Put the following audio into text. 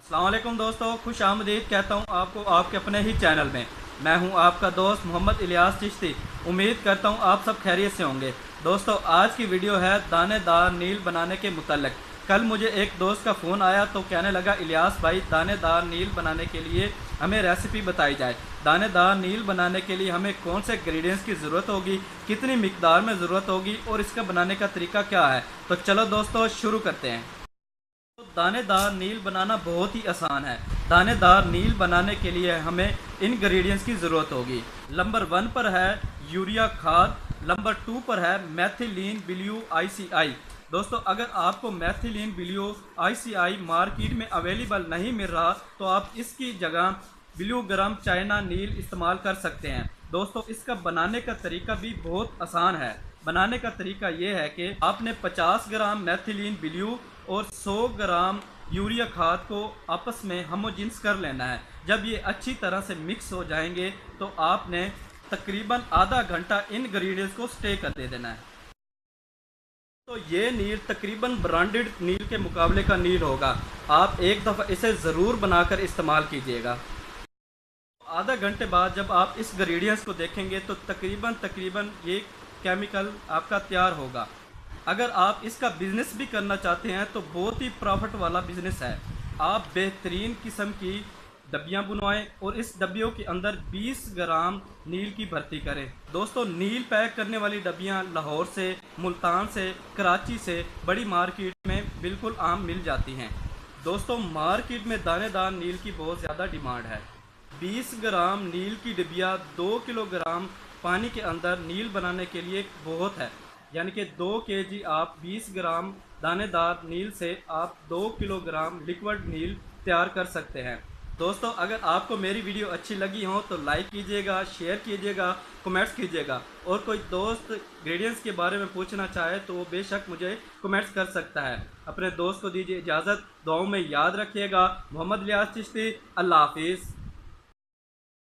अस्सलाम वालेकुम दोस्तों, खुश आमदीद कहता हूँ आपको आपके अपने ही चैनल में। मैं हूँ आपका दोस्त मोहम्मद इलियास चिश्ती। उम्मीद करता हूँ आप सब खैरियत से होंगे। दोस्तों, आज की वीडियो है दानेदार नील बनाने के मुतल्लिक। कल मुझे एक दोस्त का फ़ोन आया तो कहने लगा, इलियास भाई दानेदार नील बनाने के लिए हमें रेसिपी बताई जाए। दानेदार नील बनाने के लिए हमें कौन से इंग्रेडिएंट्स की ज़रूरत होगी, कितनी मिकदार में ज़रूरत होगी और इसका बनाने का तरीका क्या है। तो चलो दोस्तों शुरू करते हैं। तो दानेदार नील बनाना बहुत ही आसान है। दानेदार नील बनाने के लिए हमें इंग्रेडिएंट्स की ज़रूरत होगी। नंबर 1 पर है यूरिया खाद। नंबर 2 पर है मेथिलीन ब्लू ICI। दोस्तों, अगर आपको मेथिलीन ब्लू ICI मार्केट में अवेलेबल नहीं मिल रहा तो आप इसकी जगह ब्लू गरम चाइना नील इस्तेमाल कर सकते हैं। दोस्तों, इसका बनाने का तरीका भी बहुत आसान है। बनाने का तरीका ये है कि आपने 50 ग्राम मेथिलीन ब्लू और 100 ग्राम यूरिया खाद को आपस में होमोजेनियस कर लेना है। जब ये अच्छी तरह से मिक्स हो जाएंगे तो आपने तकरीबन आधा घंटा इन इंग्रेडिएंट्स को स्टे कर दे देना है। तो ये नील तकरीबन ब्रांडेड नील के मुकाबले का नील होगा। आप एक दफ़ा इसे ज़रूर बनाकर इस्तेमाल कीजिएगा। आधा घंटे बाद जब आप इस इंग्रेडिएंट्स को देखेंगे तो तकरीबन ये केमिकल आपका तैयार होगा। अगर आप इसका बिज़नेस भी करना चाहते हैं तो बहुत ही प्रॉफिट वाला बिज़नेस है। आप बेहतरीन किस्म की डब्बियाँ बनवाएं और इस डब्बियों के अंदर 20 ग्राम नील की भर्ती करें। दोस्तों, नील पैक करने वाली डब्बियाँ लाहौर से, मुल्तान से, कराची से बड़ी मार्केट में बिल्कुल आम मिल जाती हैं। दोस्तों, मार्केट में दानेदार नील की बहुत ज़्यादा डिमांड है। 20 ग्राम नील की डिब्बिया 2 किलोग्राम पानी के अंदर नील बनाने के लिए बहुत है। यानी कि 2 kg आप 20 ग्राम दानेदार नील से आप 2 किलोग्राम लिक्विड नील तैयार कर सकते हैं। दोस्तों, अगर आपको मेरी वीडियो अच्छी लगी हो तो लाइक कीजिएगा, शेयर कीजिएगा, कमेंट्स कीजिएगा। और कोई दोस्त इंग्रेडिएंट्स के बारे में पूछना चाहे तो वो बेशक मुझे कमेंट्स कर सकता है। अपने दोस्त को दीजिए इजाज़त। दुआओं में याद रखिएगा। मोहम्मद इलियास चिश्ती। अल्लाह हाफिज़।